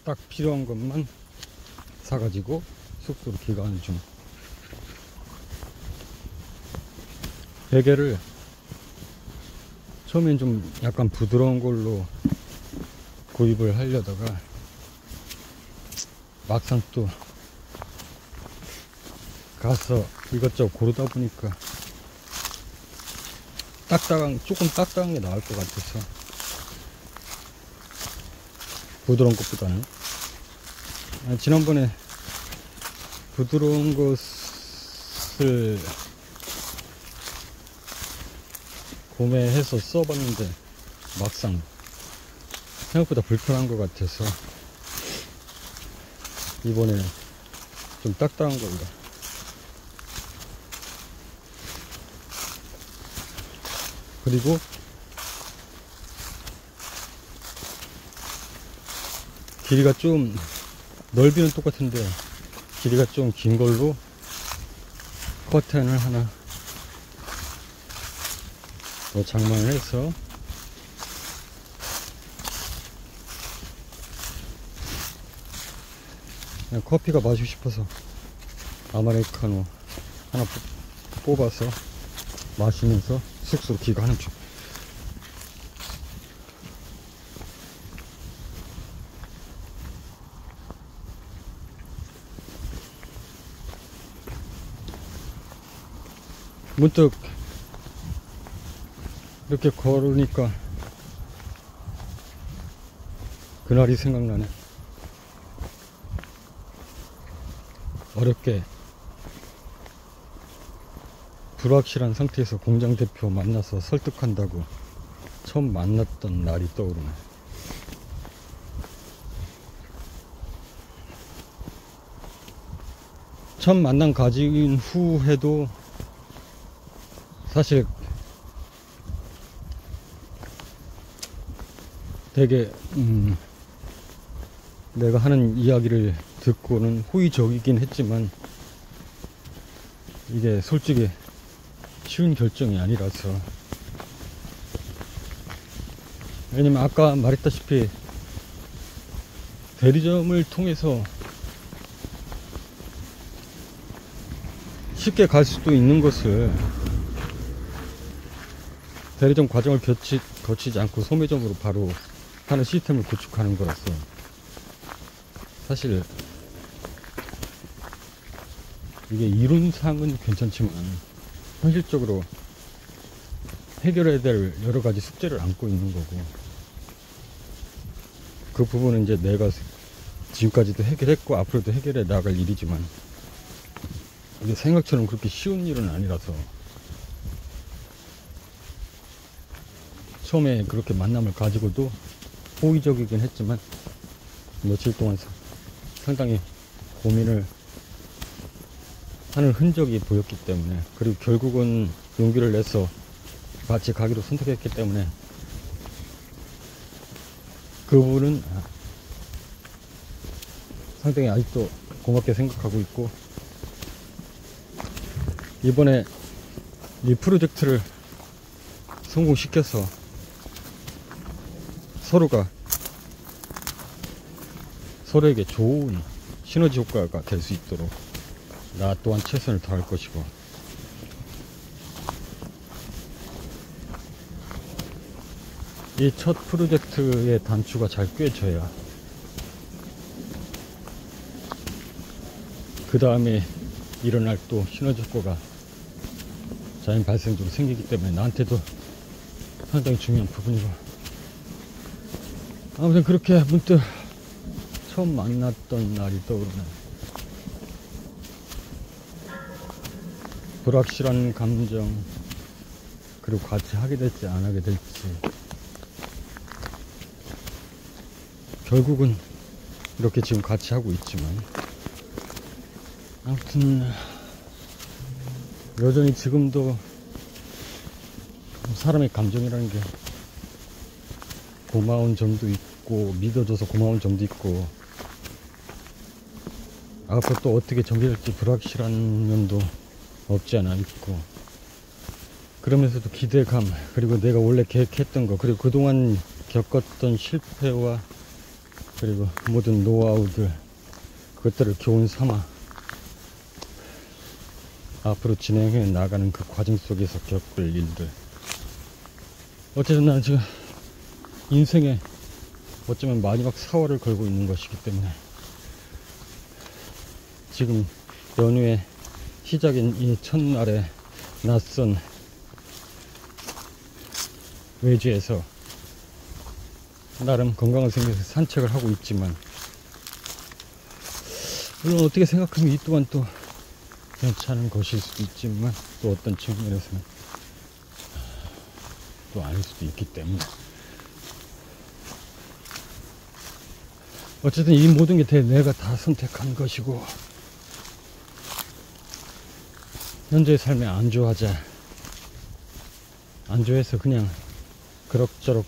딱 필요한 것만 사가지고 숙소로 귀가하는 중. 베개를 처음엔 좀 약간 부드러운 걸로 구입을 하려다가 막상 또 가서 이것저것 고르다 보니까 조금 딱딱한 게 나을 것 같아서 부드러운 것보다는. 지난번에 부드러운 것을 구매해서 써봤는데 막상 생각보다 불편한 것 같아서 이번에 좀 딱딱한 걸로. 그리고 길이가 좀, 넓이는 똑같은데 길이가 좀 긴 걸로 커튼을 하나 더 장만을 해서 그냥 커피가 마시고 싶어서 아메리카노 하나 뽑아서 마시면서 숙소로 귀가하는 중. 문득 이렇게 걸으니까 그날이 생각나네. 어렵게 불확실한 상태에서 공장 대표 만나서 설득한다고 처음 만났던 날이 떠오르네. 첫 만남 가진 후에도 사실 되게 내가 하는 이야기를 듣고는 호의적이긴 했지만 이게 솔직히 쉬운 결정이 아니라서. 왜냐면 아까 말했다시피 대리점을 통해서 쉽게 갈 수도 있는 것을 대리점 과정을 거치지 않고 소매점으로 바로 하는 시스템을 구축하는 거라서 사실 이게 이론상은 괜찮지만 현실적으로 해결해야 될 여러 가지 숙제를 안고 있는 거고, 그 부분은 이제 내가 지금까지도 해결했고 앞으로도 해결해 나갈 일이지만 이게 생각처럼 그렇게 쉬운 일은 아니라서 처음에 그렇게 만남을 가지고도 호의적이긴 했지만 며칠 동안 상당히 고민을 하는 흔적이 보였기 때문에, 그리고 결국은 용기를 내서 같이 가기로 선택했기 때문에 그 부분은 상당히 아직도 고맙게 생각하고 있고, 이번에 이 프로젝트를 성공시켜서 서로가 서로에게 좋은 시너지 효과가 될 수 있도록 나 또한 최선을 다할 것이고, 이 첫 프로젝트의 단추가 잘 꿰져야 그 다음에 일어날 또 시너지 효과가 자연 발생적으로 생기기 때문에 나한테도 상당히 중요한 부분이고, 아무튼 그렇게 문득 처음 만났던 날이 떠오르네. 불확실한 감정, 그리고 같이 하게 될지 안 하게 될지, 결국은 이렇게 지금 같이 하고 있지만, 아무튼 여전히 지금도 사람의 감정이라는 게 고마운 점도 있고 믿어줘서 고마운 점도 있고, 앞으로 또 어떻게 전개될지 불확실한 면도 없지 않아 있고, 그러면서도 기대감, 그리고 내가 원래 계획했던 거, 그리고 그동안 겪었던 실패와 그리고 모든 노하우들, 그것들을 교훈 삼아 앞으로 진행해 나가는 그 과정 속에서 겪을 일들. 어쨌든 나는 지금 인생에 어쩌면 마지막 사활을 걸고 있는 것이기 때문에 지금 연휴의 시작인 이 첫날에 낯선 외지에서 나름 건강을 생겨서 산책을 하고 있지만, 물론 어떻게 생각하면 이 또한 또 괜찮은 것일 수도 있지만, 또 어떤 측면에서는 또 아닐 수도 있기 때문에, 어쨌든 이 모든 게 내가 다 선택한 것이고, 현재의 삶에 안주하자, 안주해서 그냥 그럭저럭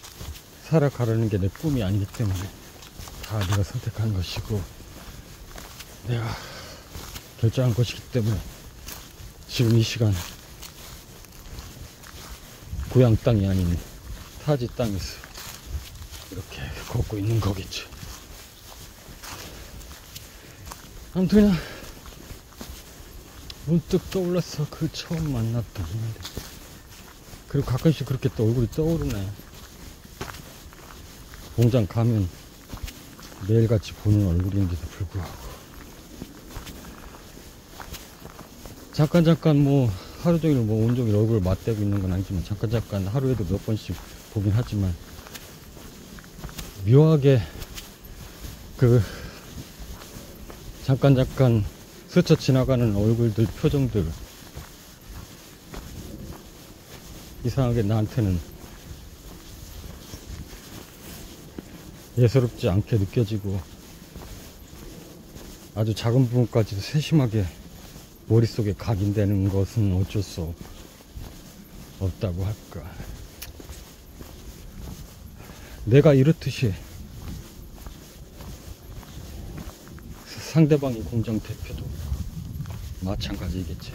살아가려는 게 내 꿈이 아니기 때문에 다 내가 선택한 것이고 내가 결정한 것이기 때문에 지금 이 시간 고향 땅이 아닌 타지 땅에서 이렇게 걷고 있는 거겠지. 아무튼 그냥 문득 떠올랐어. 그 처음 만났던 인데. 그리고 가끔씩 그렇게 또 얼굴이 떠오르네. 공장 가면 매일같이 보는 얼굴인데도 불구하고 잠깐 뭐 하루종일 뭐 온종일 얼굴을 맞대고 있는 건 아니지만 잠깐 하루에도 몇 번씩 보긴 하지만 묘하게 그 잠깐 스쳐 지나가는 얼굴들, 표정들, 이상하게 나한테는 예사롭지 않게 느껴지고 아주 작은 부분까지도 세심하게 머릿속에 각인되는 것은 어쩔 수 없다고 할까. 내가 이렇듯이 상대방이 공장 대표도 마찬가지겠지.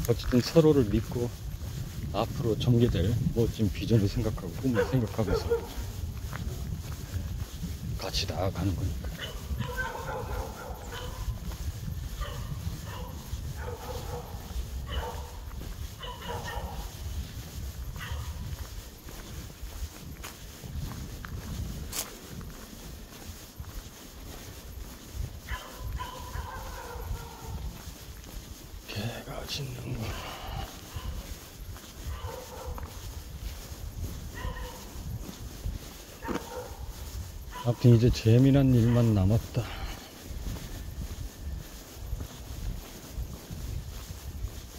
어쨌든 서로를 믿고 앞으로 전개될 멋진 비전을 생각하고 꿈을 생각하고서 같이 나아가는 거니까. 개가 짖는 거. 아무튼 이제 재미난 일만 남았다.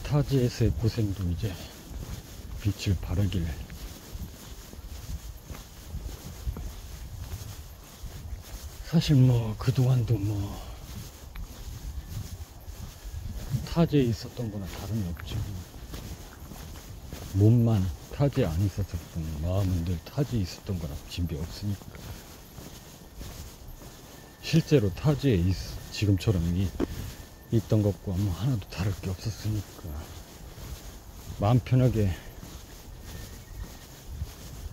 타지에서의 고생도 이제 빛을 발하길. 사실 뭐 그동안도 뭐 타지에 있었던 거나 다름이 없죠. 몸만 타지에 안 있었을 뿐 마음은 늘 타지에 있었던 거나 진비 없으니까. 실제로 타지에 지금처럼 있던 것과 뭐 하나도 다를 게 없었으니까 마음 편하게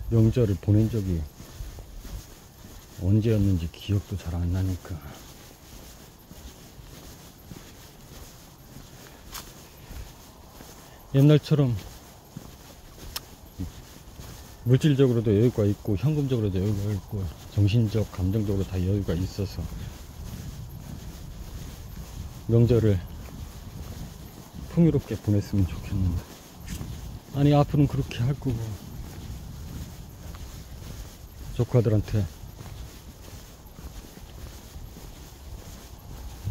명절을 보낸 적이 언제였는지 기억도 잘 안 나니까. 옛날처럼 물질적으로도 여유가 있고 현금적으로도 여유가 있고 정신적, 감정적으로 다 여유가 있어서 명절을 풍요롭게 보냈으면 좋겠는데, 아니 앞으로는 그렇게 할 거고 조카들한테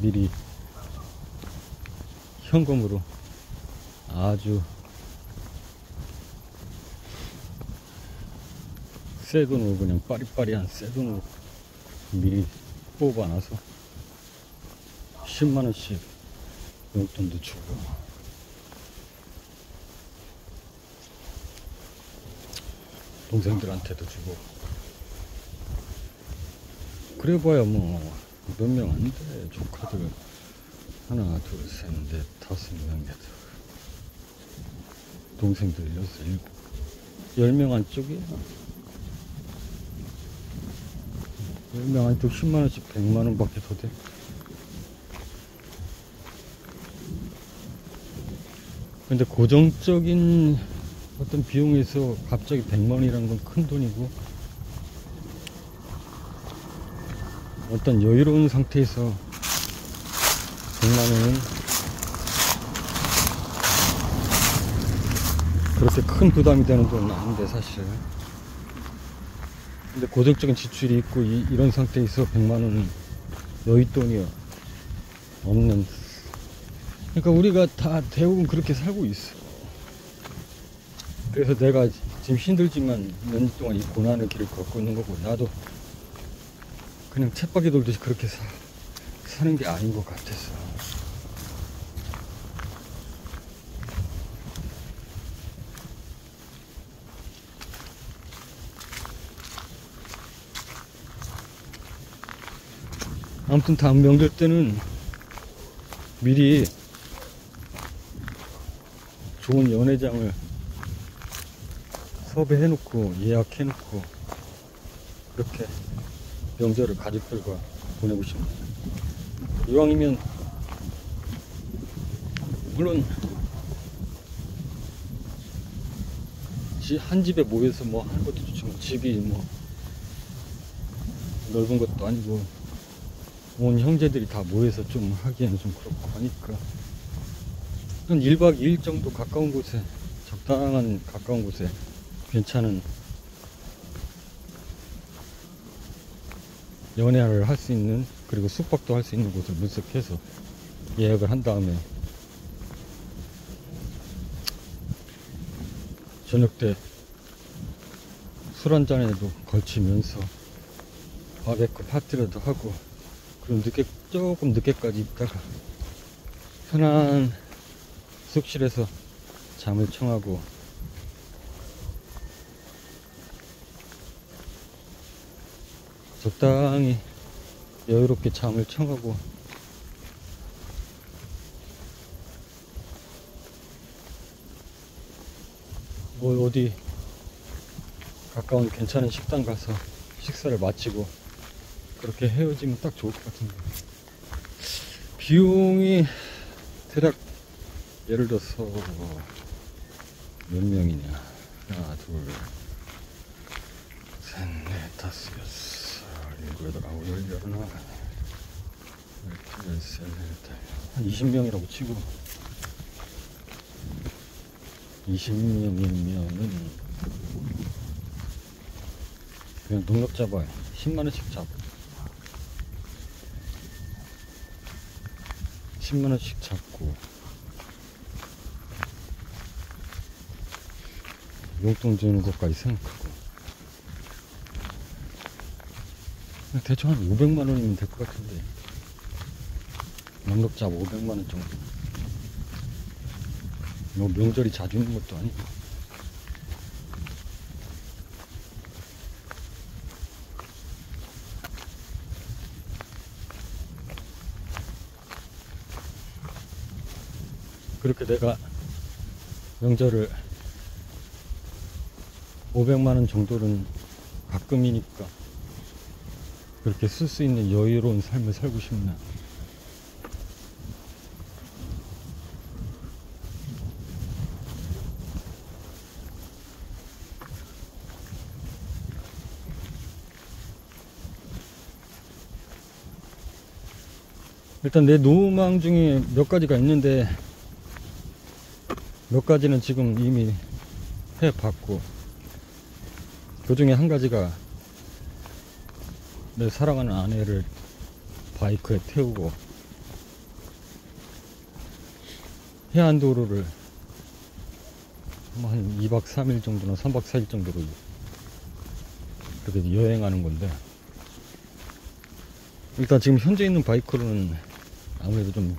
미리 현금으로 아주 새 돈으로, 그냥 빠리빠리한 새 돈으로 미리 뽑아놔서 10만원씩 용돈도 주고, 동생들한테도 주고, 그래봐야 뭐 몇 명 안 돼. 조카들 하나, 둘, 셋, 넷, 다섯 명, 여덟, 동생들 여섯, 일곱, 10명 안쪽이야. 10명 한쪽 10만원씩 100만원 밖에 더 돼. 근데 고정적인 어떤 비용에서 갑자기 100만원이라는 건 큰 돈이고, 어떤 여유로운 상태에서 100만원은 그렇게 큰 부담이 되는 돈은 아닌데 사실. 근데 고정적인 지출이 있고 이런 상태에서 100만원은 여윳돈이 없는. 그러니까 우리가 다 대부분 그렇게 살고 있어. 그래서 내가 지금 힘들지만 몇 년 동안 이 고난의 길을 걷고 있는 거고, 나도 그냥 쳇바퀴 돌듯이 그렇게 사는 게 아닌 것 같아서. 아무튼 다음 명절 때는 미리 좋은 연회장을 섭외해놓고 예약해놓고 그렇게 명절을 가족들과 보내고 싶습니다. 이왕이면 물론 한 집에 모여서 뭐 하는 것도 좋지만, 집이 뭐 넓은 것도 아니고 온 형제들이 다 모여서 좀 하기에는 좀 그렇고 하니까 한 1박 2일 정도 가까운 곳에, 적당한 가까운 곳에 괜찮은 연애를 할 수 있는, 그리고 숙박도 할 수 있는 곳을 물색해서 예약을 한 다음에 저녁 때 술 한잔에도 걸치면서 바베큐 파티라도 하고, 그리고 조금 늦게까지 있다가 편한 숙실에서 잠을 청하고, 적당히 여유롭게 잠을 청하고, 뭐 어디 가까운 괜찮은 식당 가서 식사를 마치고 그렇게 헤어지면 딱 좋을 것 같은데, 비용이 대략 예를 들어서 몇 명이냐, 하나 둘 셋 넷 다섯 여섯 일곱 여덟 아홉 열 열하나 열둘 열셋 넷, 한 20명이라고 치고, 20명이면은 그냥 넉넉 잡아요. 10만원씩 잡고 10만원씩 잡고 용돈 주는 것까지 생각하고, 대충 한 500만원이면 될 것 같은데, 넉넉 잡아 500만원 정도. 뭐 명절이 자주 있는 것도 아니고. 그렇게 내가 명절을 500만원 정도는 가끔이니까 그렇게 쓸 수 있는 여유로운 삶을 살고 싶나. 일단 내 노망 중에 몇 가지가 있는데, 몇 가지는 지금 이미 해봤고, 그 중에 한 가지가 내 사랑하는 아내를 바이크에 태우고 해안도로를 한 2박 3일 정도나 3박 4일 정도로 그렇게 여행하는 건데, 일단 지금 현재 있는 바이크로는 아무래도 좀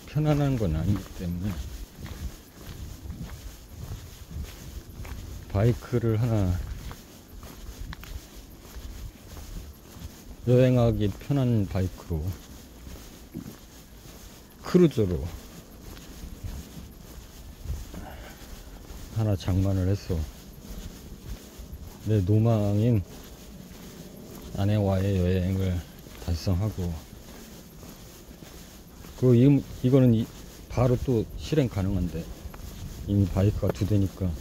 편안한 건 아니기 때문에 바이크를 하나, 여행하기 편한 바이크로 크루저로 하나 장만을 해서 내 노망인 아내와의 여행을 달성하고, 이거는 바로 또 실행 가능한데, 이미 바이크가 2대니까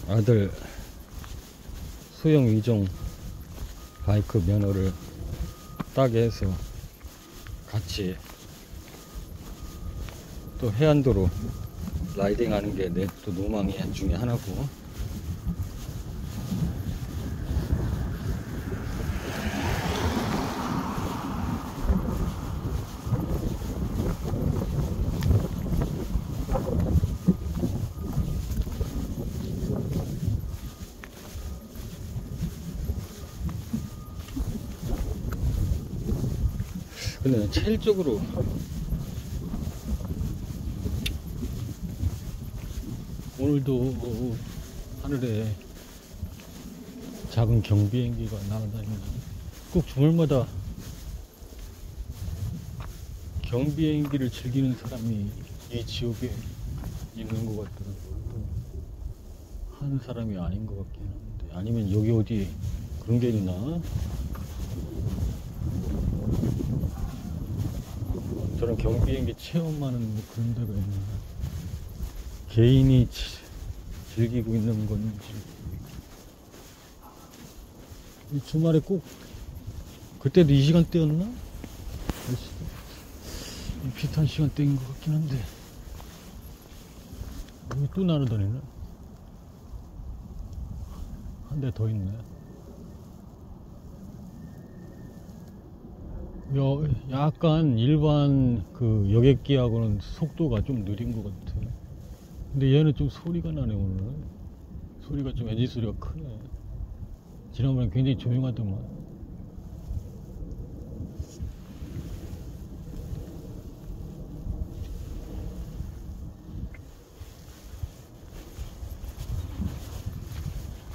아들 소형 위종 바이크 면허를 따게 해서 같이 또 해안도로 라이딩 하는 게 내 또 로망 중에 하나고, 근데 체질적으로 오늘도 하늘에 작은 경비행기가 날아다니는데, 꼭 주말마다 경비행기를 즐기는 사람이 이 지역에 있는 것 같더라고요. 한 사람이 아닌 것 같긴 한데, 아니면 여기 어디 그런 게 있나? 저런 경비행기 체험하는 뭐 그런 데가 있나? 개인이 즐기고 있는 건지. 이 주말에 꼭 그때도 이 시간대였나? 비슷한 시간대인 것 같긴 한데, 여기 또 날아다니네. 한 대 더 있네. 약간 일반 그 여객기하고는 속도가 좀 느린 것 같아. 근데 얘는 좀 소리가 나네. 오늘 소리가 좀 엔진 소리가 크네. 지난번엔 굉장히 조용하더만.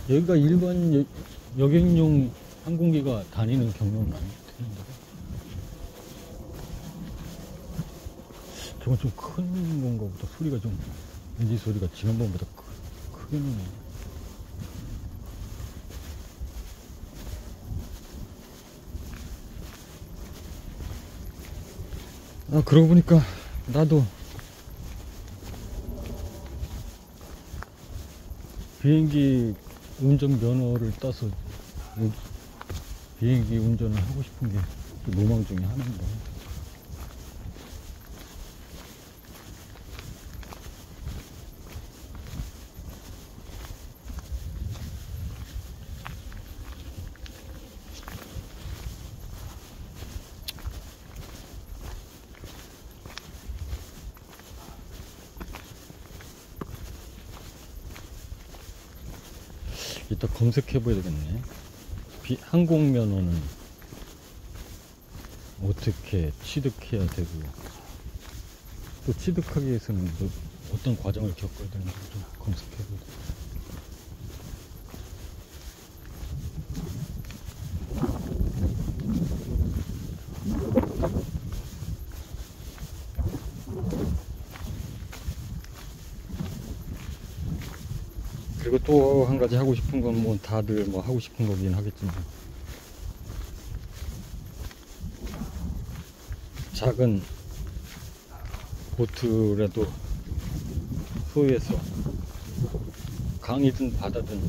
여기가 일반 여객용 항공기가 다니는 경로는 아닐 텐데, 저건 좀 큰 건가 보다. 소리가 좀, 엔진 소리가 지난번보다 크게 나네. 아, 그러고 보니까 나도 비행기 운전 면허를 따서 비행기 운전을 하고 싶은 게 로망 중에 하나인데, 이따 검색해 봐야 되겠네. 항공면허는 어떻게 취득해야 되고, 또 취득하기 위해서는 뭐 어떤 과정을 겪어야 되는지 좀 검색해 봐야 돼. 그리고 또 한 가지 하고 싶은 건 뭐 다들 뭐 하고 싶은 거긴 하겠지만, 작은 보트라도 소유해서 강이든 바다든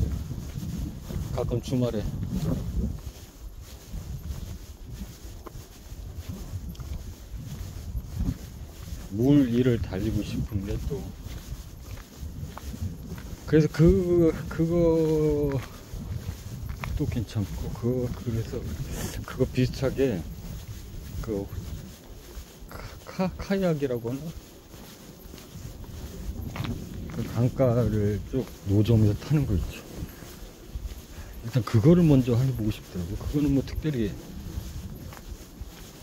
가끔 주말에 물 위를 달리고 싶은 게 또, 그래서 그거 또 괜찮고, 그래서 그거 비슷하게 그 카약이라고 하나? 그 강가를 쭉 노점에서 타는 거 있죠. 일단 그거를 먼저 해보고 싶더라고. 그거는 뭐 특별히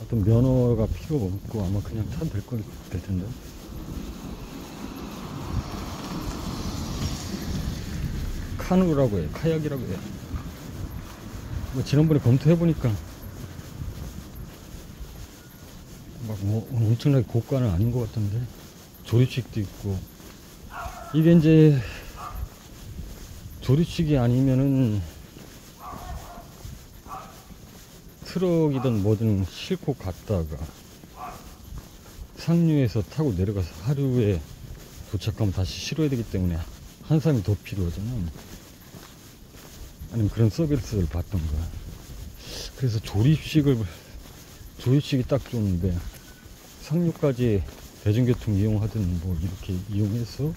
어떤 면허가 필요가 없고 아마 그냥 타도 될 텐데. 카누라고 해, 카약이라고 해. 뭐 지난번에 검토해보니까 막 뭐 엄청나게 고가는 아닌 것 같던데, 조립식도 있고. 이게 이제 조립식이 아니면은 트럭이든 뭐든 싣고 갔다가 상류에서 타고 내려가서 하루에 도착하면 다시 실어야 되기 때문에 한 사람이 더 필요하잖아. 아니면 그런 서비스를 받던가. 그래서 조립식이 딱 좋은데, 상류까지 대중교통 이용하든 뭐 이렇게 이용해서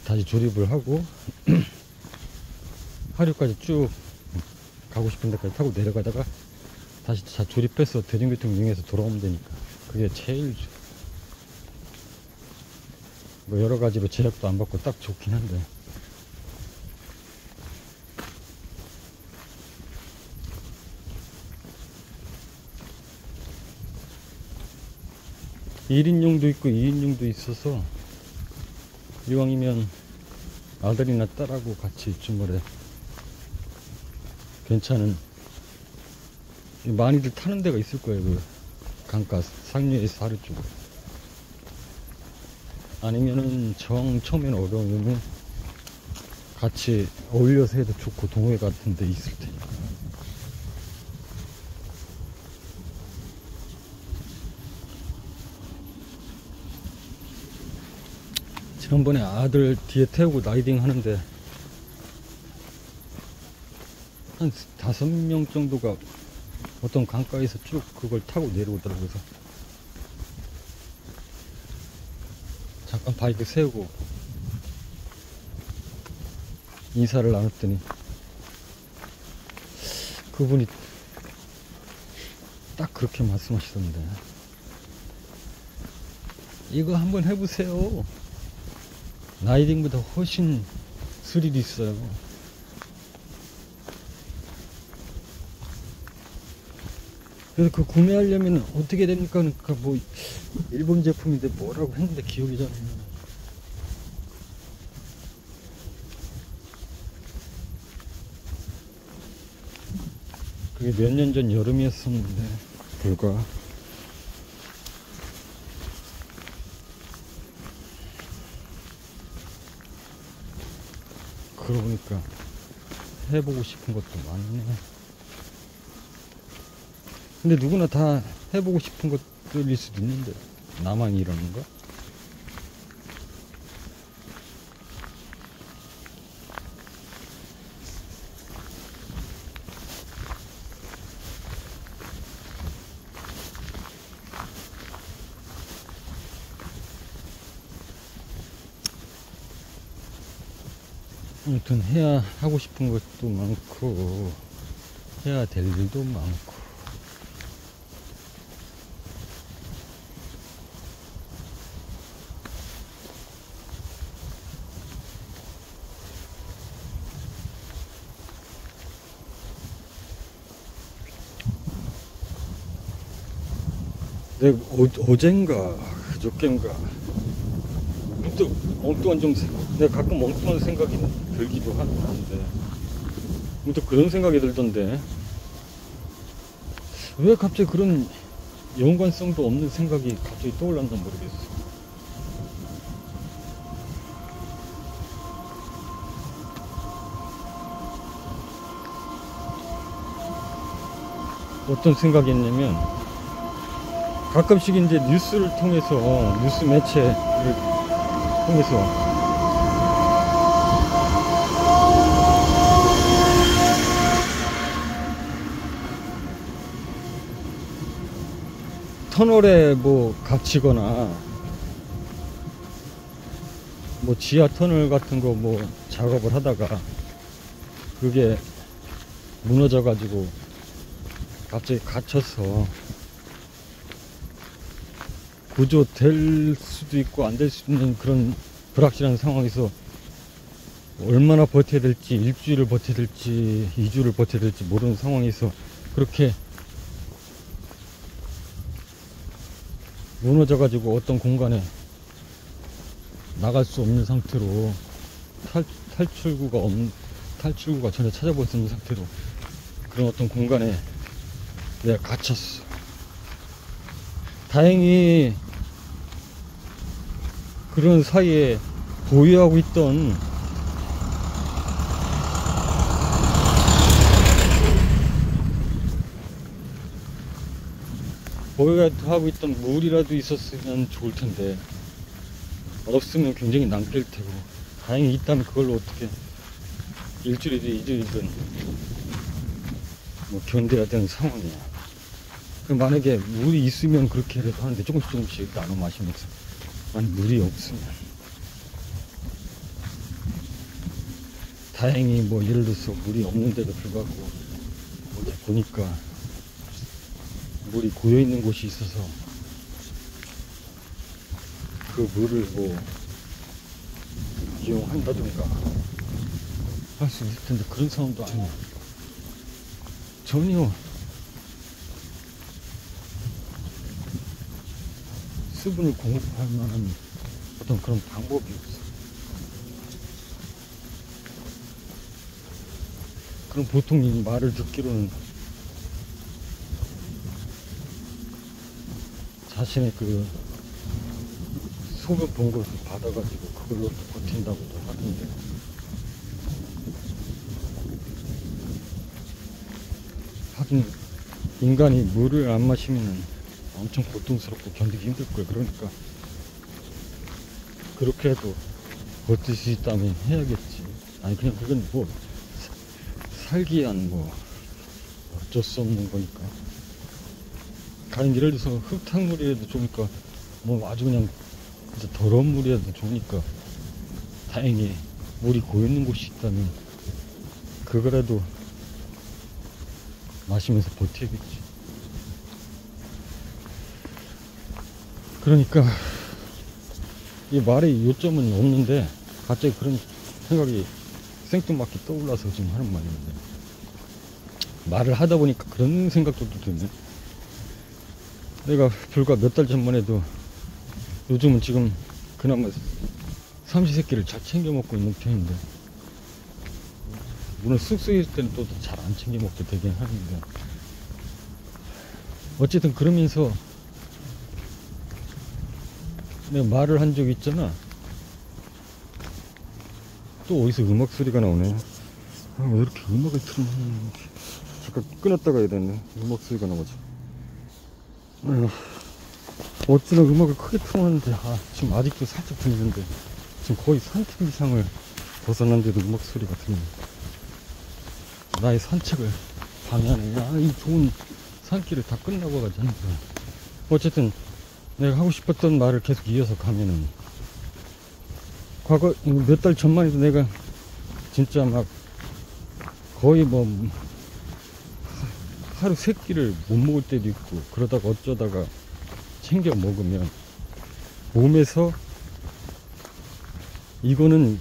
다시 조립을 하고 하류까지 쭉 가고 싶은 데까지 타고 내려가다가 다시 다 조립해서 대중교통 이용해서 돌아오면 되니까 그게 제일 뭐 여러 가지로 제약도 안 받고 딱 좋긴 한데, 일인용도 있고 2인용도 있어서 이왕이면 아들이나 딸하고 같이 주말에 괜찮은, 많이들 타는 데가 있을 거예요. 그 강가 상류에서 하루 쪽. 아니면은 처음에는 어려우면 같이 어울려서 해도 좋고, 동호회 같은 데 있을 테니까. 지난번에 아들 뒤에 태우고 라이딩 하는데 한 5명 정도가 어떤 강가에서 쭉 그걸 타고 내려오더라고요. 그래서 잠깐 바이크 세우고 인사를 나눴더니 그분이 딱 그렇게 말씀하시던데, 이거 한번 해보세요. 라이딩보다 훨씬 스릴이 있어요. 그래서 그 구매하려면 어떻게 됩니까? 그러니까 뭐 일본 제품인데 뭐라고 했는데 기억이 잘 안 나요. 그게 몇 년 전 여름이었었는데, 불과. 그러고 보니까 해보고 싶은 것도 많네. 근데 누구나 다 해보고 싶은 것들일 수도 있는데 나만 이러는가? 아무튼 해야 하고 싶은 것도 많고 해야 될 일도 많고. 내가 어젠가 그저껜가 문득 엉뚱한 내가 가끔 엉뚱한 생각이 들기도 하는데, 문득 그런 생각이 들던데, 왜 갑자기 그런 연관성도 없는 생각이 갑자기 떠올랐나 모르겠어. 어떤 생각이었냐면, 가끔씩 이제 뉴스를 통해서, 뉴스 매체를 통해서 터널에 뭐 갇히거나 뭐 지하 터널 같은 거 뭐 작업을 하다가 그게 무너져 가지고 갑자기 갇혀서 구조될 수도 있고 안 될 수도 있는 그런 불확실한 상황에서 얼마나 버텨야 될지, 일주일을 버텨야 될지 2주를 버텨야 될지 모르는 상황에서 그렇게 무너져 가지고 어떤 공간에 나갈 수 없는 상태로 탈출구가 전혀 찾아볼 수 없는 상태로 그런 어떤 공간에 내가 갇혔어. 다행히 그런 사이에 보유하고 있던 보호라도 하고 있던 물이라도 있었으면 좋을 텐데, 없으면 굉장히 낭패일 테고, 다행히 있다면 그걸로 어떻게 일주일이든 이주일이든 뭐 견뎌야 되는 상황이야. 만약에 물이 있으면 그렇게라도 하는데 조금씩 나눠 마시면서, 만약 물이 없으면, 다행히 뭐 예를 들어서 물이 없는데도 불구하고 어제 보니까 물이 고여 있는 곳이 있어서 그 물을 뭐 이용한다든가 할 수 있을 텐데, 그런 상황도 아니야. 전혀 수분을 공급할 만한 어떤 그런 방법이 없어. 그럼 보통 이 말을 듣기로는 자신의 그 소변 본 것을 받아가지고 그걸로 버틴다고도 하던데, 하긴 인간이 물을 안 마시면 엄청 고통스럽고 견디기 힘들 거예요. 그러니까 그렇게 해도 버틸 수 있다면 해야겠지. 아니 그냥 그건 뭐 살기 위한 뭐 어쩔 수 없는 거니까. 가령 예를 들어서 흙탕물이라도 좋으니까, 뭐 아주 그냥 진짜 더러운 물이라도 좋으니까 다행히 물이 고여있는 곳이 있다면 그거라도 마시면서 버텨야겠지. 그러니까 이 말의 요점은 없는데 갑자기 그런 생각이 생뚱맞게 떠올라서 지금 하는 말인데, 말을 하다 보니까 그런 생각도 드네. 내가 불과 몇 달 전만 해도, 요즘은 지금 그나마 삼시세끼를 잘 챙겨 먹고 있는 편인데, 물론 숙소에 있을 때는 또 잘 안 챙겨 먹게 되긴 하는데, 어쨌든 그러면서 내가 말을 한 적이 있잖아. 또 어디서 음악 소리가 나오네. 아, 왜 이렇게 음악을 틀면, 잠깐 끊었다가 해야 되네. 음악 소리가 나가지고. 아이고, 어쩌나 음악을 크게 틀었는데, 지금 아직도 살짝 들리는데, 지금 거의 3km 이상을 벗어난데도 음악 소리가 들리네. 나의 산책을 방해하네. 이 좋은 산길을 다 끝나고 가지 않을까. 어쨌든 내가 하고 싶었던 말을 계속 이어서 가면은, 과거 몇 달 전만 해도 내가 진짜 막 거의 뭐 하루 3끼를 못 먹을 때도 있고, 그러다가 어쩌다가 챙겨 먹으면 몸에서 이거는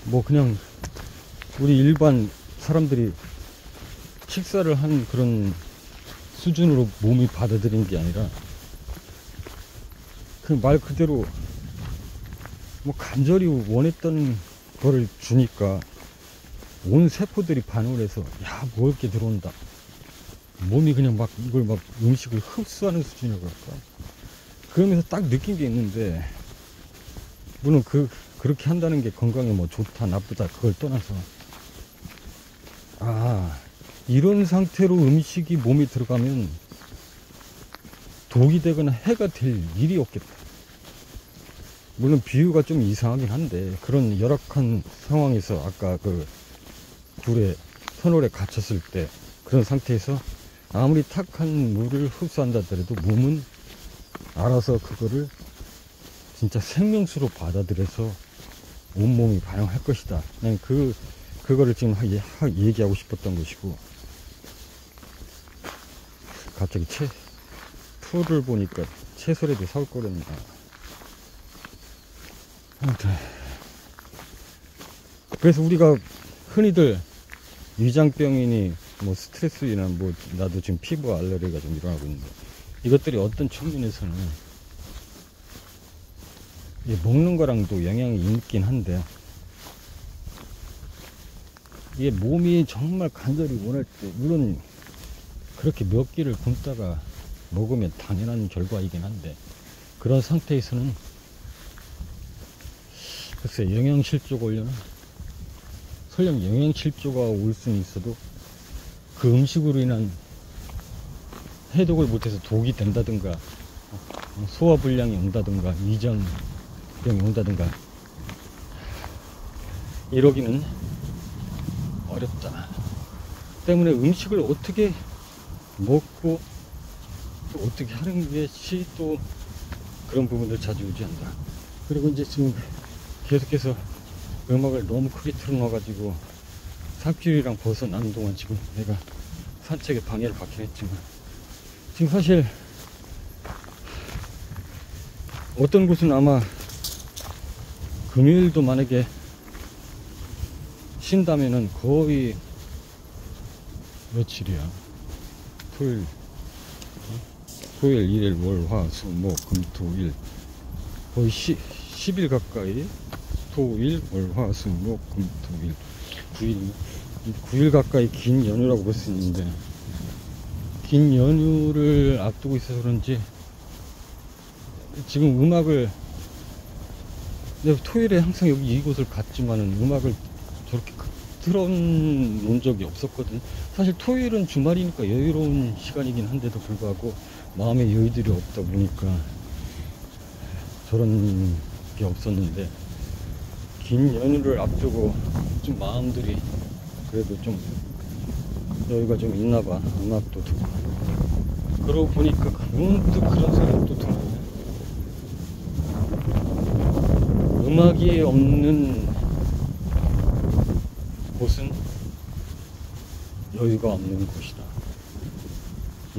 뭐 그냥 우리 일반 사람들이 식사를 한 그런 수준으로 몸이 받아들이는 게 아니라, 그 말 그대로 뭐 간절히 원했던 거를 주니까 온 세포들이 반응을 해서, 야, 먹을 게 들어온다. 몸이 그냥 막 이걸 막 음식을 흡수하는 수준이라고 할까? 그러면서 딱 느낀 게 있는데, 물론 그렇게 한다는 게 건강에 뭐 좋다 나쁘다 그걸 떠나서, 이런 상태로 음식이 몸에 들어가면 독이 되거나 해가 될 일이 없겠다. 물론 비유가 좀 이상하긴 한데, 그런 열악한 상황에서 아까 그 불에 터널에 갇혔을 때 그런 상태에서 아무리 탁한 물을 흡수한다 하더라도 몸은 알아서 그거를 진짜 생명수로 받아들여서 온몸이 반응할 것이다. 난 그거를 지금 얘기하고 싶었던 것이고, 갑자기 풀을 보니까 채소라도 사올 거랬나. 아무튼 그래서 우리가 흔히들 위장병이니 뭐 스트레스나 뭐, 나도 지금 피부 알레르기가 좀 일어나고 있는데, 이것들이 어떤 측면에서는 먹는 거랑도 영향이 있긴 한데, 이게 몸이 정말 간절히 원할 때, 물론 그렇게 몇 끼를 굶다가 먹으면 당연한 결과이긴 한데, 그런 상태에서는 글쎄 영양실조가 오려나? 설령 영양실조가 올 수는 있어도 그 음식으로 인한 해독을 못해서 독이 된다든가 소화불량이 온다든가 위장병이 온다든가 이러기는 어렵다. 때문에 음식을 어떻게 먹고 또 어떻게 하는 것이 또 그런 부분들 좌지우지한다. 그리고 이제 지금 계속해서 음악을 너무 크게 틀어놔가지고 산길이랑 벗어나는 동안 지금 내가 산책에 방해를 받긴 했지만, 지금 사실 어떤 곳은 아마 금요일도 만약에 쉰다면은 거의 며칠이야. 토요일, 일요일, 월, 화, 수, 목, 금, 토, 일. 거의 10일 가까이. 토, 일, 월, 화, 수, 목, 금, 토, 일. 9일 가까이 긴 연휴라고 볼 수 있는데, 긴 연휴를 앞두고 있어서 그런지 지금 음악을, 내가 토요일에 항상 여기 이곳을 갔지만은 음악을 저렇게 틀어놓은 적이 없었거든. 사실 토요일은 주말이니까 여유로운 시간이긴 한데도 불구하고 마음의 여유들이 없다 보니까 저런 게 없었는데, 긴 연휴를 앞두고 좀 마음들이 그래도 좀 여유가 좀 있나봐. 음악도 듣고 그러고 보니까 문득 그런 생각도 드네. 음악이 없는 곳은 여유가 없는 곳이다.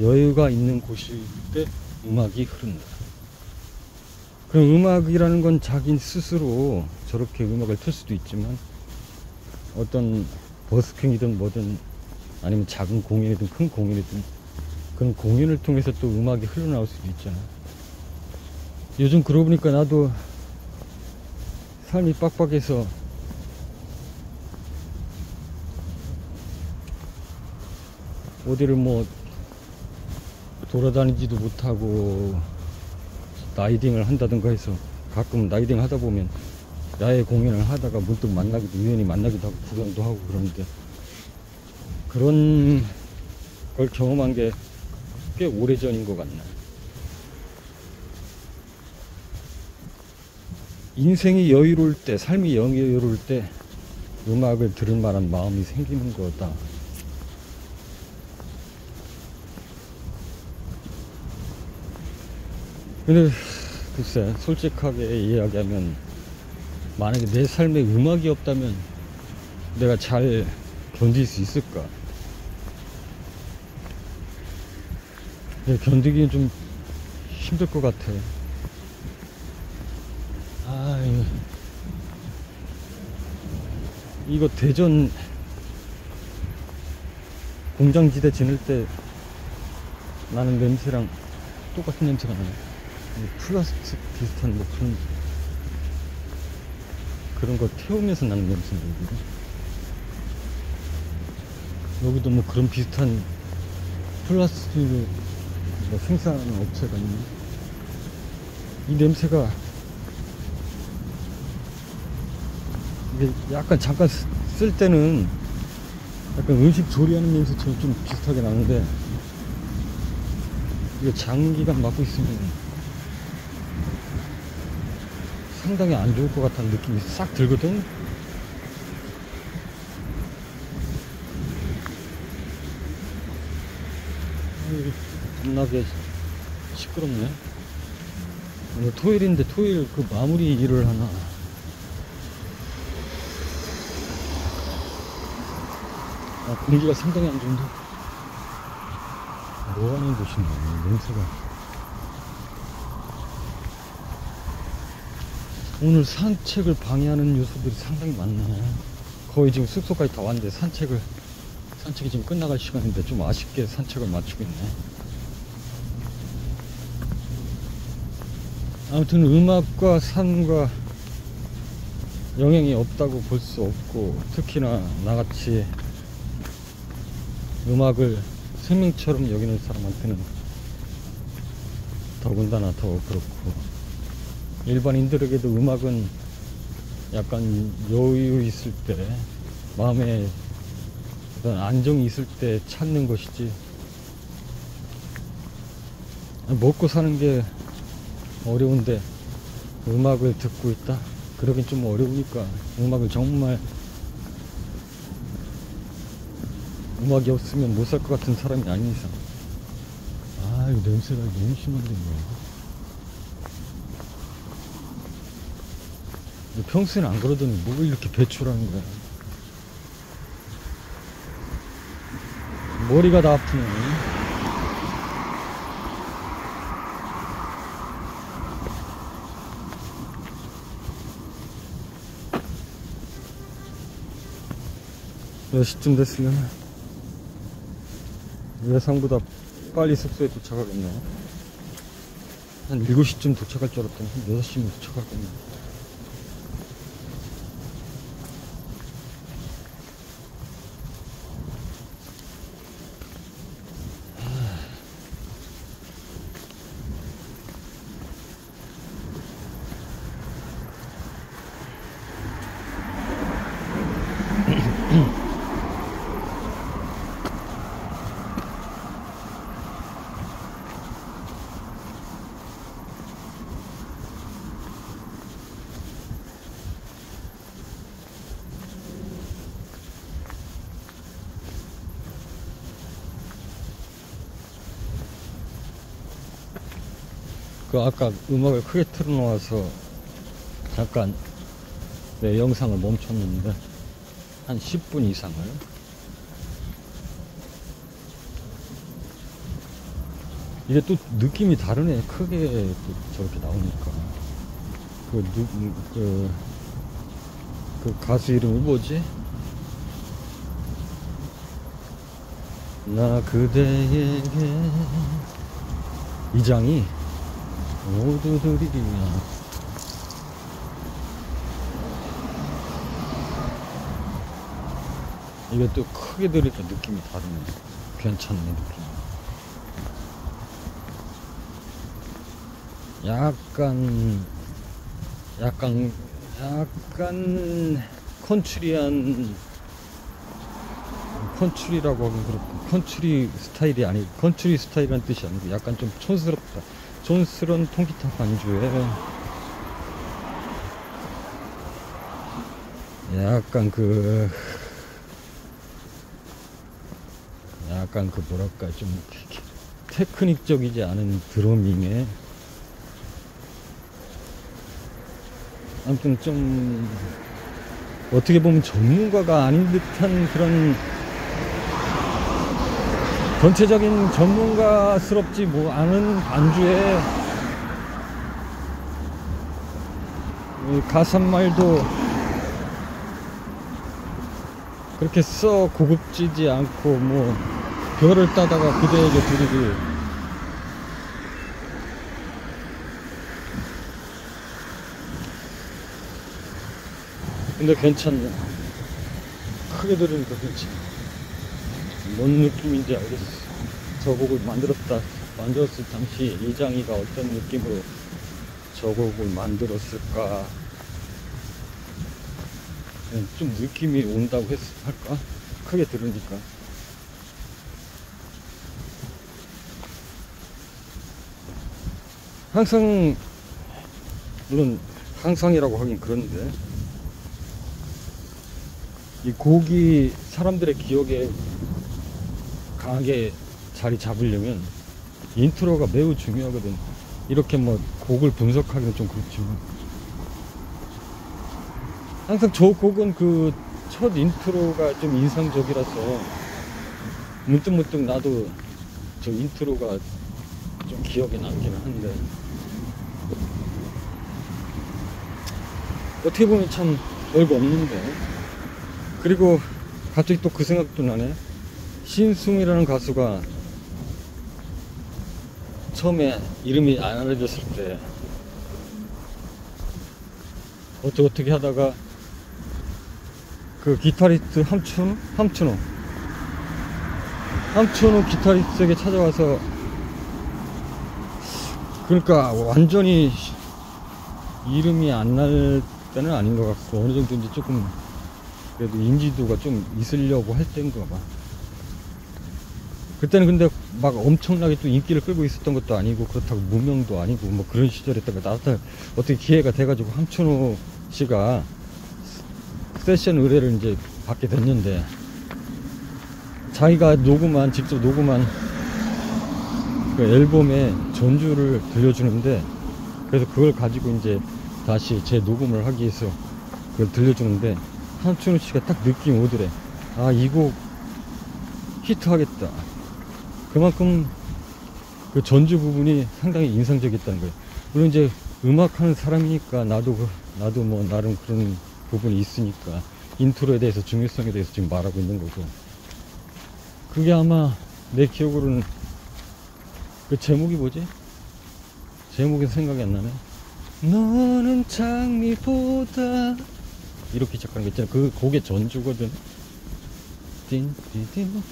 여유가 있는 곳일 때 음악이 흐른다. 그럼 음악이라는 건 자기 스스로 저렇게 음악을 틀 수도 있지만, 어떤 버스킹이든 뭐든 아니면 작은 공연이든 큰 공연이든 그런 공연을 통해서 또 음악이 흘러나올 수도 있잖아. 요즘 그러고 보니까 나도 삶이 빡빡해서 어디를 뭐 돌아다니지도 못하고 라이딩을 한다든가 해서, 가끔 라이딩 하다 보면 야외 공연을 하다가 문득 우연히 만나기도 하고 구경도 하고 그러는데, 그런 걸 경험한 게 꽤 오래전인 것 같네. 인생이 여유로울 때, 삶이 여유로울 때 음악을 들을 만한 마음이 생기는 거다. 근데 글쎄, 솔직하게 이야기하면 만약에 내 삶에 음악이 없다면 내가 잘 견딜 수 있을까? 견디기는 좀 힘들 것 같아. 이거 대전 공장지대 지낼 때 나는 냄새랑 똑같은 냄새가 나네. 플라스틱 비슷한 뭐 그런 거 태우면서 나는 냄새인데, 여기도 뭐 그런 비슷한 플라스틱 뭐 생산하는 업체가 있네. 이 냄새가 이게 약간 잠깐 쓸 때는 약간 음식 조리하는 냄새처럼 좀 비슷하게 나는데, 이게 장기간 맡고 있으면 상당히 안 좋을 것 같다는 느낌이 싹 들거든. 겁나게 시끄럽네. 오늘 토요일인데 토요일 그 마무리 일을 하나. 공기가 상당히 안 좋은데 뭐 하는 곳인가, 냄새가. 오늘 산책을 방해하는 요소들이 상당히 많네. 거의 지금 숙소까지 다 왔는데 산책이 지금 끝나갈 시간인데 좀 아쉽게 산책을 마치고 있네. 아무튼 음악과 산과 영향이 없다고 볼 수 없고, 특히나 나같이 음악을 생명처럼 여기는 사람한테는 더군다나 더 그렇고, 일반인들에게도 음악은 약간 여유 있을 때, 마음에 어떤 안정이 있을 때 찾는 것이지, 먹고 사는 게 어려운데 음악을 듣고 있다? 그러긴 좀 어려우니까 음악을 정말 음악이 없으면 못 살 것 같은 사람이 아닌 이상. 아, 이거 냄새가 너무 심한데 뭐. 평소에는 안 그러더니 뭘 이렇게 배출하는 거야. 머리가 다 아프네. 몇 시쯤 됐으면 예상보다 빨리 숙소에 도착하겠네. 한 7시쯤 도착할 줄 알았더니 한 6시면 도착하겠네. 그 아까 음악을 크게 틀어놓아서 잠깐 내 영상을 멈췄는데 한 10분 이상을 이게 또 느낌이 다르네. 크게 또 저렇게 나오니까. 그 가수 이름이 뭐지? 나 그대에게 이장이 모두들이야. 이게 또 크게 들으니까 느낌이 다르네. 괜찮네, 느낌. 약간 컨츄리라고 하긴 그렇고, 컨츄리 스타일이 아니고, 컨츄리 스타일이란 뜻이 아니고, 약간 좀 촌스럽다. 촌스러운 통기타 반주에, 약간 뭐랄까, 좀, 테크닉적이지 않은 드러밍에, 아무튼 좀 어떻게 보면 전문가가 아닌 듯한 그런 전체적인 전문가스럽지 뭐 않은 반주에 가사말도 그렇게 써 고급지지 않고 뭐 별을 따다가 그대에게 드리고 근데 괜찮네. 크게 들으니까 괜찮아. 뭔 느낌인지 알겠어. 저 곡을 만들었을 당시 이장이가 어떤 느낌으로 저 곡을 만들었을까. 좀 느낌이 온다고 할까? 크게 들으니까. 항상, 물론 항상이라고 하긴 그런데, 이 곡이 사람들의 기억에 강하게 자리 잡으려면 인트로가 매우 중요하거든. 이렇게 뭐 곡을 분석하기는 좀 그렇지만 항상 저 곡은 그 첫 인트로가 좀 인상적이라서 문득문득 나도 저 인트로가 좀 기억에 남기는 한데 어떻게 보면 참 별거 없는데. 그리고 갑자기 또 그 생각도 나네. 신승이라는 가수가 처음에 이름이 안 알려졌을 때 어떻게 하다가 그 기타리스트 함춘호 기타리스트에게 찾아와서, 그러니까 완전히 이름이 안 날 때는 아닌 것 같고 어느 정도인지 조금 그래도 인지도가 좀 있으려고 할 때인가 봐. 그때는 근데 막 엄청나게 또 인기를 끌고 있었던 것도 아니고 그렇다고 무명도 아니고 뭐 그런 시절이었다가 나한테 어떻게 기회가 돼가지고 함춘호 씨가 세션 의뢰를 이제 받게 됐는데, 자기가 직접 녹음한 그 앨범의 전주를 들려주는데, 그래서 그걸 가지고 이제 다시 재녹음을 하기 위해서 그걸 들려주는데, 함춘호 씨가 딱 느낌이 오더래. 아, 이 곡 히트하겠다. 그만큼 그 전주 부분이 상당히 인상적이었다는 거예요. 물론 이제 음악하는 사람이니까 나도 뭐 나름 그런 부분이 있으니까 인트로에 대해서, 중요성에 대해서 지금 말하고 있는 거고, 그게 아마 내 기억으로는 그 제목이 뭐지? 제목이 생각이 안 나네. 너는 장미보다, 이렇게 시작하는 거 있잖아. 그 곡의 전주거든. 띵띵띵.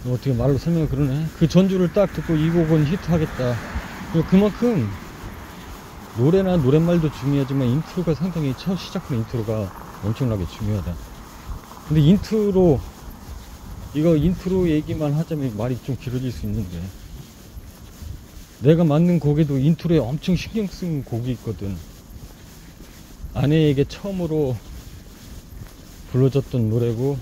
어떻게 말로 설명을 그러네. 그 전주를 딱 듣고 이 곡은 히트하겠다. 그만큼 노래나 노랫말도 중요하지만 인트로가 상당히, 첫 시작하는 인트로가 엄청나게 중요하다. 근데 인트로 얘기만 하자면 말이 좀 길어질 수 있는데, 내가 만든 곡에도 인트로에 엄청 신경 쓴 곡이 있거든. 아내에게 처음으로 불러줬던 노래고,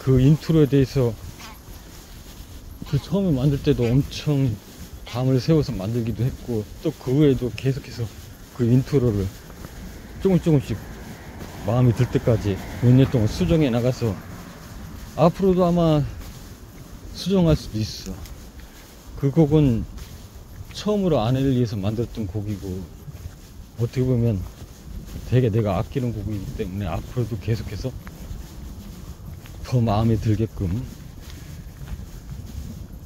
그 인트로에 대해서 그 처음에 만들 때도 엄청 밤을 새워서 만들기도 했고, 또 그 후에도 계속해서 그 인트로를 조금씩 마음이 들 때까지 몇 년 동안 수정해 나가서, 앞으로도 아마 수정할 수도 있어. 그 곡은 처음으로 아내를 위해서 만들었던 곡이고, 어떻게 보면 되게 내가 아끼는 곡이기 때문에 앞으로도 계속해서 더 마음에 들게끔.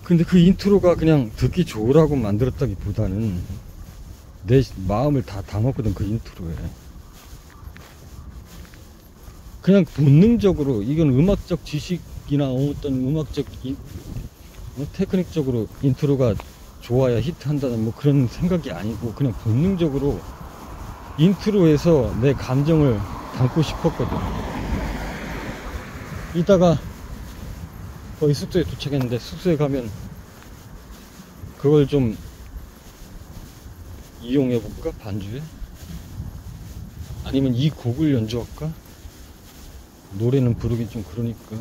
근데 그 인트로가 그냥 듣기 좋으라고 만들었다기보다는 내 마음을 다 담았거든, 그 인트로에. 그냥 본능적으로, 이건 음악적 지식이나 어떤 음악적 테크닉적으로 인트로가 좋아야 히트한다는 뭐 그런 생각이 아니고, 그냥 본능적으로 인트로에서 내 감정을 담고 싶었거든. 이따가 거의 숙소에 도착했는데, 숙소에 가면 그걸 좀 이용해볼까? 반주에? 아니면 이 곡을 연주할까? 노래는 부르긴 좀 그러니까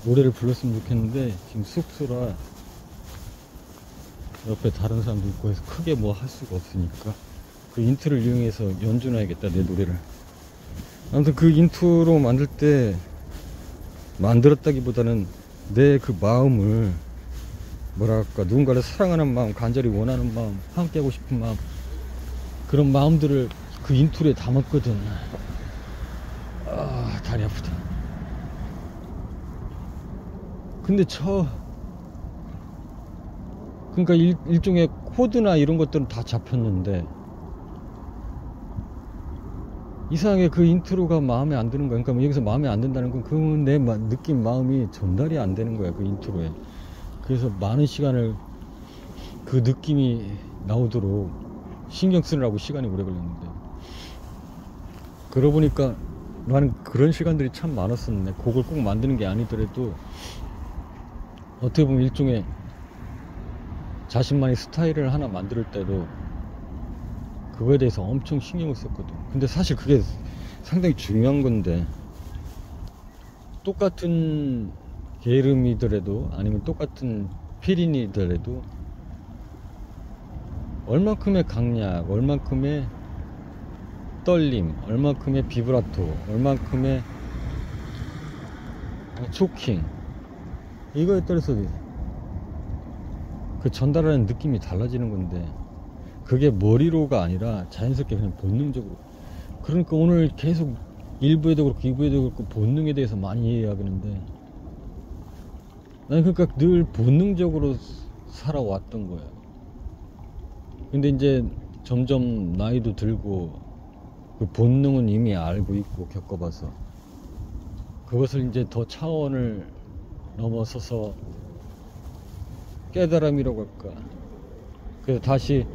노래를 불렀으면 좋겠는데, 지금 숙소라 옆에 다른 사람도 있고 해서 크게 뭐 할 수가 없으니까 그 인트로를 이용해서 연주해야겠다, 내 노래를. 아무튼 그 인트로 만들 때, 만들었다기보다는 내 그 마음을, 뭐랄까, 누군가를 사랑하는 마음, 간절히 원하는 마음, 함께 하고 싶은 마음, 그런 마음들을 그 인트로에 담았거든. 아, 다리 아프다. 근데 그러니까 일종의 코드나 이런 것들은 다 잡혔는데, 이상하게 그 인트로가 마음에 안 드는 거야. 그러니까 여기서 마음에 안 든다는 건 그 내 느낌, 마음이 전달이 안 되는 거야, 그 인트로에. 그래서 많은 시간을 그 느낌이 나오도록 신경 쓰느라고 시간이 오래 걸렸는데, 그러고 보니까 나는 그런 시간들이 참 많았었네. 곡을 꼭 만드는 게 아니더라도 어떻게 보면 일종의 자신만의 스타일을 하나 만들 때도 그거에 대해서 엄청 신경을 썼거든. 근데 사실 그게 상당히 중요한 건데, 똑같은 게으름이더라도, 아니면 똑같은 필인이더라도, 얼만큼의 강약, 얼만큼의 떨림, 얼만큼의 비브라토, 얼만큼의 초킹, 이거에 따라서 그 전달하는 느낌이 달라지는 건데, 그게 머리로가 아니라 자연스럽게 그냥 본능적으로. 그러니까 오늘 계속 1부에도 그렇고 2부에도 그렇고 본능에 대해서 많이 이야기하는데, 나는 그러니까 늘 본능적으로 살아왔던 거야. 근데 이제 점점 나이도 들고 그 본능은 이미 알고 있고 겪어봐서, 그것을 이제 더 차원을 넘어서서 깨달음이라고 할까, 그래서 다시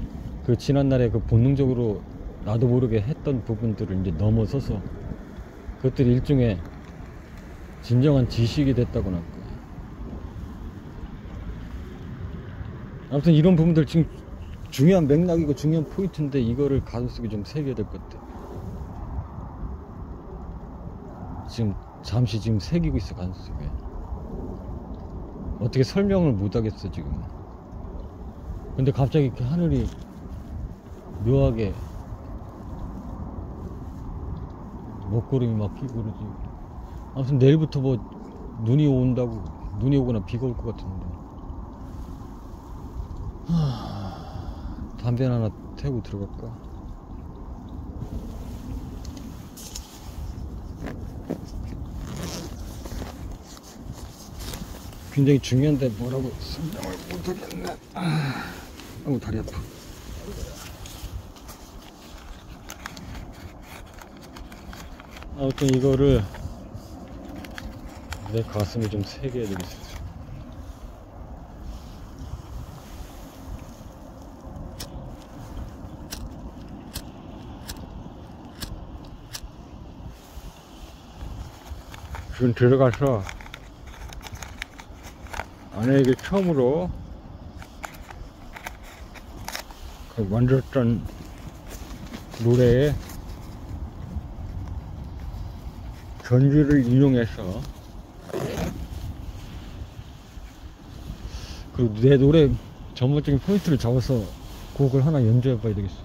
그 지난날에 그 본능적으로 나도 모르게 했던 부분들을 이제 넘어서서 그것들이 일종의 진정한 지식이 됐다고나 할까. 아무튼 이런 부분들 지금 중요한 맥락이고 중요한 포인트인데 이거를 가슴속에 좀 새겨야 될 것 같아. 지금 잠시 지금 새기고 있어 가슴속에. 어떻게 설명을 못 하겠어 지금. 근데 갑자기 이렇게 하늘이 묘하게 먹구름이 막 끼고 그러지. 아무튼 내일부터 뭐 눈이 온다고, 눈이 오거나 비가 올 것 같은데. 담배 하나 태우고 들어갈까? 굉장히 중요한데 뭐라고 설명을 못하겠네. 아이고 다리 아파. 아무튼 이거를 내 가슴에 좀 새겨야 되겠어. 지금 들어가서 아내에게 처음으로 그 만들었던 노래에 전주를 인용해서 그리고 내 노래 전반적인 포인트를 잡아서 곡을 하나 연주해 봐야 되겠어.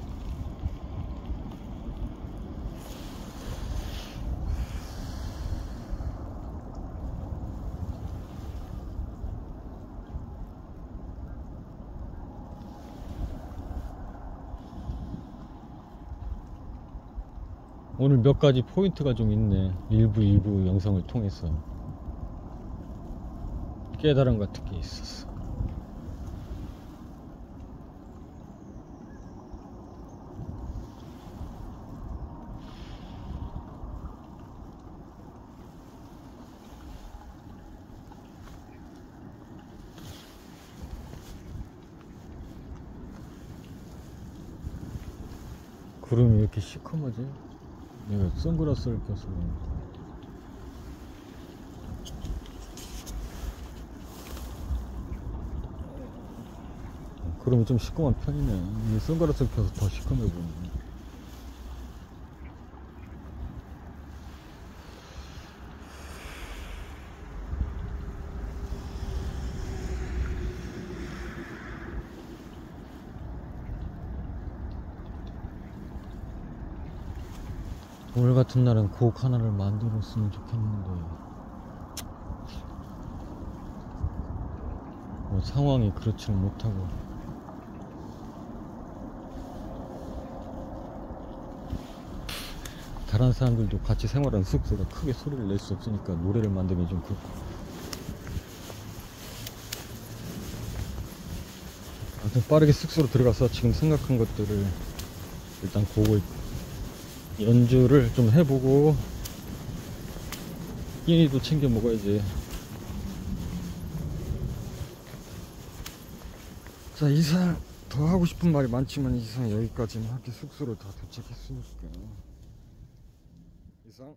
오늘 몇 가지 포인트가 좀 있네. 일부 영상을 통해서 깨달음 같은 게 있었어. 구름이 왜 이렇게 시커머지? 내가 선글라스를 껴서 그런가. 그러면 좀 시커먼 편이네. 이 선글라스를 껴서 더 시커매 보이네. 오늘 같은 날은 곡 하나를 만들었으면 좋겠는데 뭐 상황이 그렇지는 못하고. 다른 사람들도 같이 생활하는 숙소가 크게 소리를 낼 수 없으니까 노래를 만들기 좀 그렇고. 아무튼 빠르게 숙소로 들어가서 지금 생각한 것들을 일단 곡을 연주를 좀 해보고 끼니도 챙겨 먹어야지. 자, 이상 더 하고 싶은 말이 많지만 이상 여기까지는 할게. 숙소로 다 도착했으니까. 이상